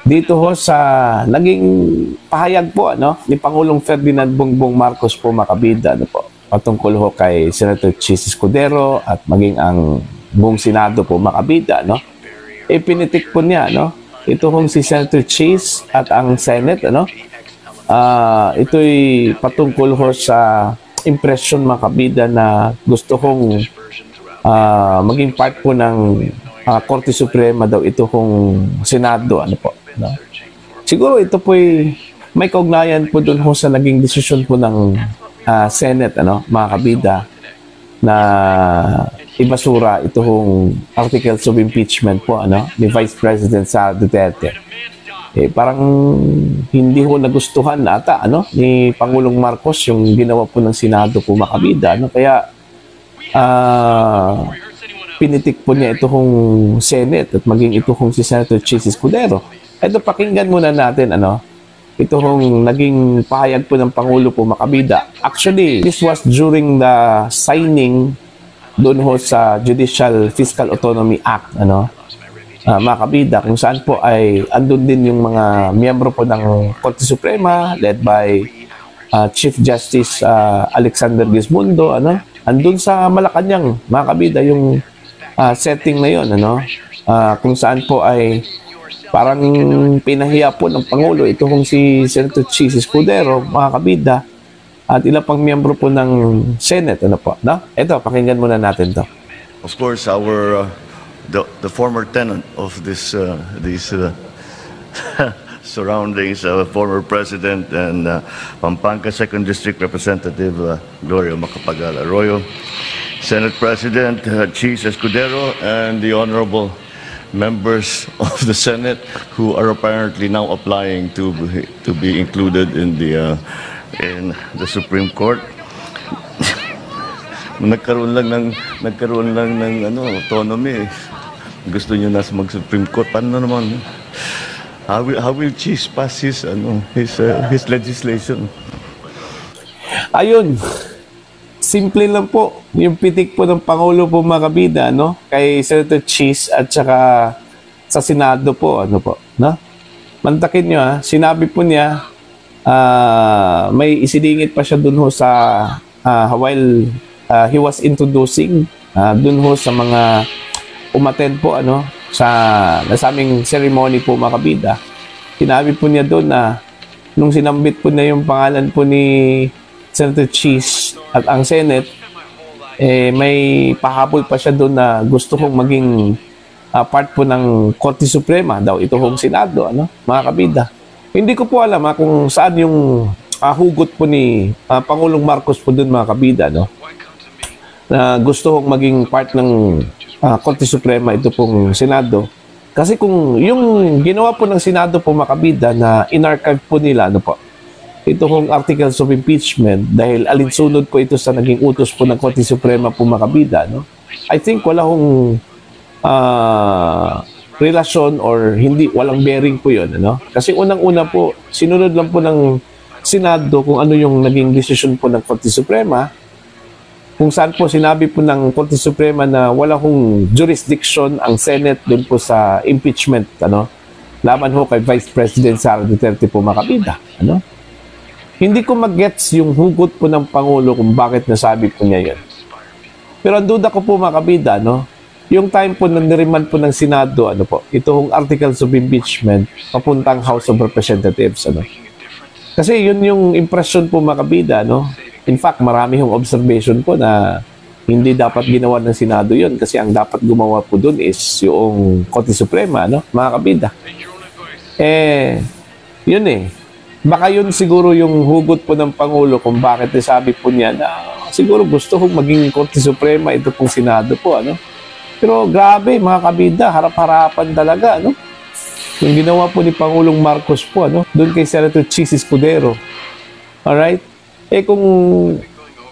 dito ho sa naging pahayag po ni Pangulong Ferdinand Bongbong Marcos po mga kabida patungkol ho kay Senator Chis Escudero at maging ang buong Senado po mga kabida pinitik po niya ito hong si Senator Chis at ang Senate ito'y patungkol ho sa impression mga kabida na gusto kong maging part po ng Korte Suprema daw ito hong Senado siguro ito po'y may kaugnayan po doon ho sa naging desisyon po ng Senate mga kabida na ibasura ito hong articles of impeachment po ni Vice President Sara Duterte. Parang hindi ho nagustuhan ata ni Pangulong Marcos yung ginawa po ng Senado po mga kabida kaya pinitik po niya ito hong Senate at maging ito hong si Senator Chis Escudero. Ito, pakinggan muna natin, ito hong naging pahayag po ng Pangulo po makabida. Actually, this was during the signing doon ho sa Judicial Fiscal Autonomy Act, makabida, kung saan po ay andun din yung mga miyembro po ng Korte Suprema led by Chief Justice Alexander Gismundo, andun sa Malacanang, makabida, yung setting na yun, kung saan po ay parang pinahiya po ng Pangulo ito kung si Senator Chis Escudero, mga kabida, at ilang pang miyembro po ng Senate. Ito, pakinggan muna natin to. Of course, the former tenant of these surroundings, former President and Pampanga 2nd District Representative Gloria Macapagal Arroyo, Senate President Chis Escudero, and the Honorable members of the Senate who are apparently now applying to be included in the Supreme Court. nagkaroon lang ng autonomy. Gusto niyo na mag-Supreme Court, paano naman? How will Chis pass his legislation? Ayun. Simple lang po. Yung pitik po ng Pangulo po mga kabida, kay Senator Chis at saka sa Senado po, Mantakin nyo, sinabi po niya, may isilingit pa siya dun ho sa, while he was introducing, dun ho sa mga umattend po, sa aming ceremony po mga kabida. Sinabi po niya doon na, nung sinambit po niya yung pangalan po ni Senator Chis at ang Senate, may pahabol pa siya doon na gusto kong maging part po ng Korte Suprema daw ito hong Senado, mga kabida. Hindi ko po alam kung saan yung hugot po ni Pangulong Marcos po doon mga kabida, na gusto kong maging part ng Korte Suprema ito pong Senado. Kasi kung yung ginawa po ng Senado po mga kabida na in-archive po nila, ito hong articles of impeachment dahil alinsunod po ito sa naging utos po ng Korte Suprema po mga kabida, I think wala hong relasyon or walang bearing po yun, Kasi unang-una po, sinunod lang po ng Senado kung ano yung naging desisyon po ng Korte Suprema, kung saan po sinabi po ng Korte Suprema na wala hong jurisdiction ang Senate doon po sa impeachment, laban ho kay Vice President Sara Duterte po mga kabida, Hindi ko mag-gets yung hugot po ng Pangulo kung bakit nasabi po niya yun. Pero ang duda ko po mga kabida, yung time po na niriman po ng Senado, itong articles of impeachment, papuntang House of Representatives, Kasi yun yung impression po mga kabida, In fact, marami yung observation po na hindi dapat ginawa ng Senado yun kasi ang dapat gumawa po dun is yung Korte Suprema, mga kabida. Yun Baka yun siguro yung hugot po ng Pangulo kung bakit nasabi po niya na siguro gusto kong maging Korte Suprema ito pong Senado po, Pero grabe, mga kabida, harap-harapan talaga, Yung ginawa po ni Pangulong Marcos po, doon kay Senator Chis Escudero. Alright? Kung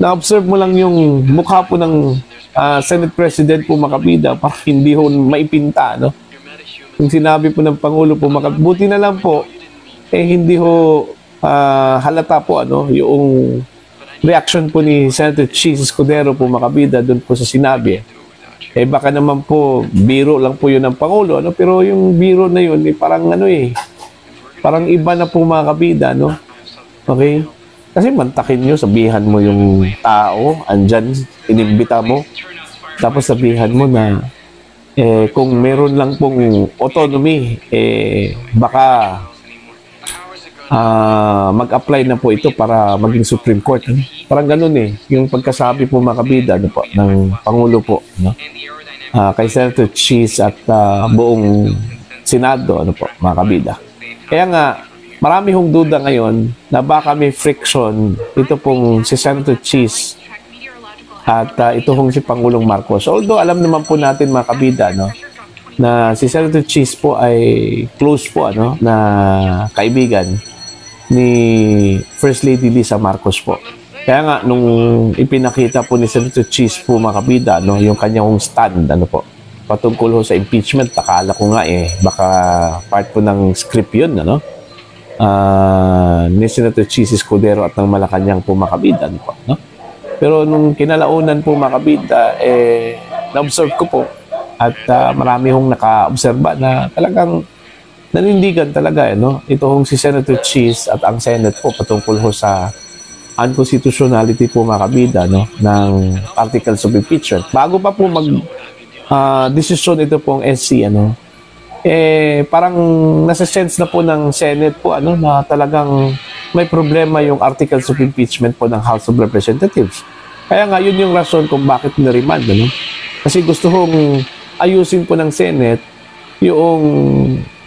na-observe mo lang yung mukha po ng Senate President po mga kabida, parang hindi ho maipinta, Yung sinabi po ng Pangulo po, buti na lang po, hindi ho halata po yung reaction po ni Senator Chis Escudero po makabida doon po sa sinabi. Baka naman po biro lang po yun ng Pangulo, pero yung biro na yun parang Parang iba na po mga kabida, no? Okay? Kasi mantakin nyo, sabihan mo yung tao, andyan, inimbita mo, tapos sabihan mo na kung meron lang pong autonomy, baka mag-apply na po ito para maging Supreme Court. Ano? Parang ganun yung pagkasabi po mga kabida ano po, ng Pangulo po. No? Kay Senator Cheese at buong Senado, ano po, mga kabida. Kaya nga, marami hong duda ngayon na baka may friction ito pong si Senator Cheese at ito hong si Pangulong Marcos. Although alam naman po natin mga kabida no, na si Senator Cheese po ay close po ano, na kaibigan ni First Lady Lisa Marcos po. Kaya nga, nung ipinakita po ni Senator Cheese po mga kabida, no, yung kanyang stand, ano po, patungkol ho sa impeachment, akala ko nga baka part po ng script yun, ano? Ni Senator Cheese Escudero at ng Malacanang po mga kabida, ano po, no? Pero nung kinalaunan po mga kabida, na-observe ko po at marami hong naka-obserba na talagang nanindigan talaga, no? Ito hong si Senator Cheese at ang Senate po patungkol ho sa unconstitutionality po mga kabida no, ng articles of impeachment. Bago pa po desisyon ito pong SC, ano, parang nasa sense na po ng Senate po ano, na talagang may problema yung articles of impeachment po ng House of Representatives. Kaya nga, yun yung rason kung bakit niremand. Ano? Kasi gusto hong ayusin po ng Senate yung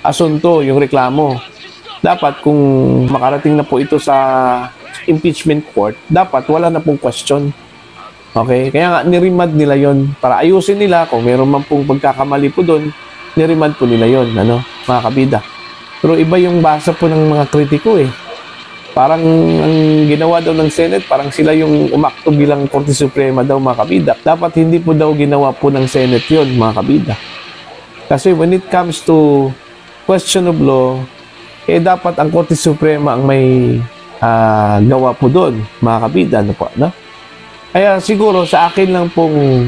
asunto, yung reklamo. Dapat kung makarating na po ito sa impeachment court, dapat wala na pong question. Okay? Kaya nga, niremand nila yon para ayusin nila kung meron man pong pagkakamali po doon, niremand po nila yon ano, mga kabida. Pero iba yung basa po ng mga kritiko Parang ang ginawa daw ng Senate, parang sila yung umakto bilang Korte Suprema daw mga kabida. Dapat hindi po daw ginawa po ng Senate yon mga kabida. Kasi when it comes to question of law, dapat ang Korte Suprema ang may gawa po doon, mga kabida, ano po, no? Kaya siguro sa akin lang pong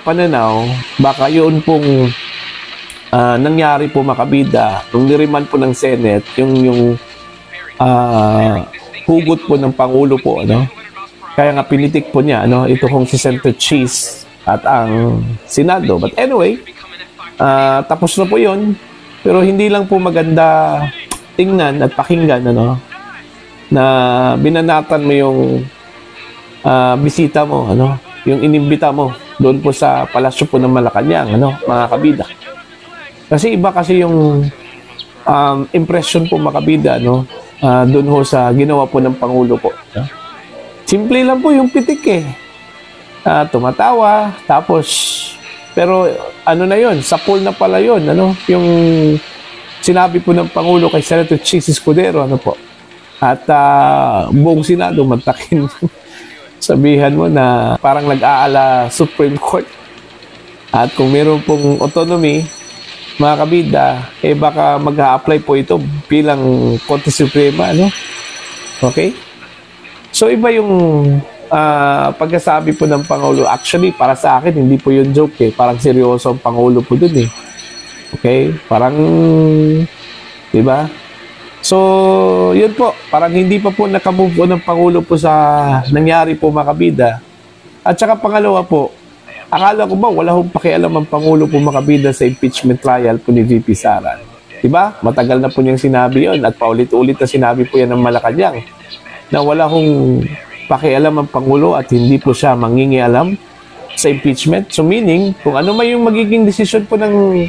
pananaw, baka yun pong nangyari po mga kabida, nung niriman po ng Senate, yung hugot po ng Pangulo po, ano? Kaya nga pinitik po niya, ano, ito kong si Senator Cheese at ang Senado. But anyway, tapos na po yun, pero hindi lang po maganda tingnan at pakinggan, ano, na binanatan mo yung bisita mo, ano, yung inimbita mo doon po sa palasyo po ng Malacanang, ano, mga kabida. Kasi iba kasi yung impression po mga kabida, no, doon ho sa ginawa po ng Pangulo po. No? Simple lang po yung pitik tumatawa, tapos, pero ano na yon, sapol na pala yon, ano, yung sinabi po ng Pangulo kay Senator Cheese Escudero, ano po, at buong Senado mantakin. Sabihan mo na parang nag-aala Supreme Court. At kung meron pong autonomy, mga kabida, baka mag-a-apply po ito bilang Korte Suprema, no? Okay? So, iba yung pagkasabi po ng Pangulo. Actually, para sa akin, hindi po yung joke Parang seryoso ang Pangulo po dun Okay? Parang, di ba? So, yun po. Parang hindi pa po nakamove on ng Pangulo po sa nangyari po mga kabida. At saka pangalawa po, akala ko ba wala hong pakialam ang Pangulo po mga kabida sa impeachment trial po ni VP Sara. Diba? Matagal na po niyang sinabi yon at paulit-ulit na sinabi po yan ng Malacanang na wala hong pakialam ang Pangulo at hindi po siya mangingialam sa impeachment. So meaning, kung ano man yung magiging desisyon po ng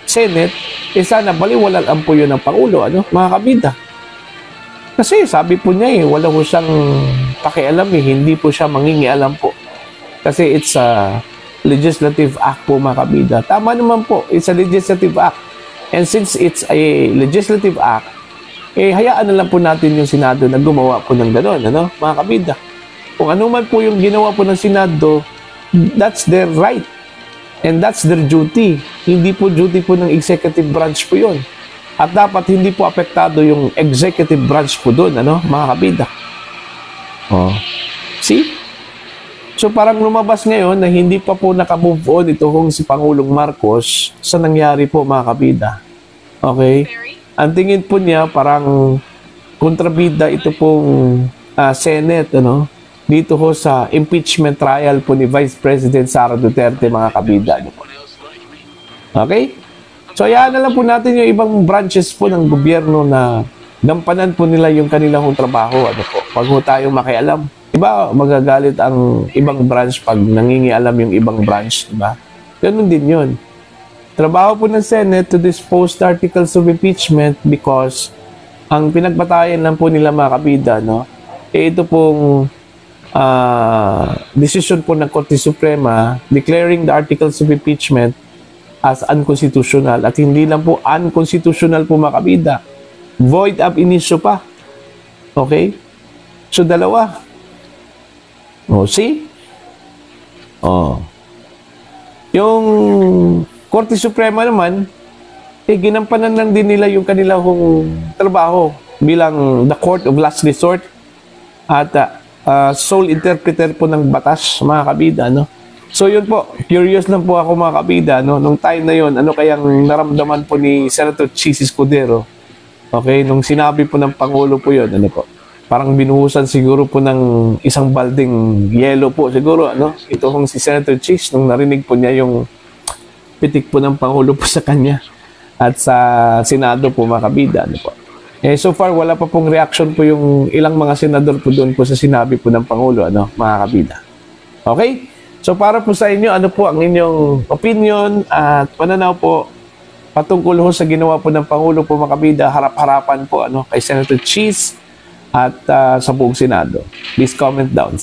Senate, sana baliwalaan po yun ng Pangulo, ano, mga kabida. Kasi sabi po niya wala po siyang pakialam hindi po siya mangingialam po. Kasi it's a legislative act po mga kabida. Tama naman po, it's a legislative act. And since it's a legislative act, hayaan na lang po natin yung Senado na gumawa po ng gano'n, ano, mga kabida. Kung ano man po yung ginawa po ng Senado, that's their right. And that's their duty. Hindi po duty po ng executive branch po yun. At dapat hindi po apektado yung executive branch po doon, ano, mga kabida. See? So parang lumabas ngayon na hindi pa po nakamove on ito kung si Pangulong Marcos sa nangyari po mga kabida. Okay? ang tingin po niya parang kontrabida ito pong Senate, ano, dito ho sa impeachment trial po ni Vice President Sara Duterte, mga kabida. Ano po. Okay? So, hayaan na lang po natin yung ibang branches po ng gobyerno na gampanan po nila yung kanilang trabaho. Ano po, pag ho tayong makialam. Diba, magagalit ang ibang branch pag nangingialam yung ibang branch, diba? Ganun din yun. Trabaho po ng Senate to dispose the articles of impeachment because ang pinagbatayan lang po nila, mga kabida, no? Ito pong decision po ng Korte Suprema declaring the articles of impeachment as unconstitutional, at hindi lang po unconstitutional po, mga kabida, void ab initio pa. Okay? So, dalawa. See? Yung Korte Suprema naman, ginampanan lang din nila yung kanilang trabaho bilang the court of last resort at sole interpreter po ng batas, mga kabida, no? So yun po, curious lang po ako, mga kabida, no? Nung time na yun, ano kayang naramdaman po ni Senator Chis Escudero? Okay, nung sinabi po ng Pangulo po yun, ano po? Parang binuhusan siguro po ng isang balding yelo po siguro, ano? Ito si Senator Chis, nung narinig po niya yung pitik po ng Pangulo po sa kanya at sa Senado po, mga kabida, ano po. So far, wala pa pong reaction po yung ilang mga senador po doon po sa sinabi po ng Pangulo, ano, mga kabida. Okay? So para po sa inyo, ano po ang inyong opinion at pananaw po patungkol ho sa ginawa po ng Pangulo po, mga kabida, harap-harapan po, ano, kay Senator Chis at sa buong Senado. Please comment down.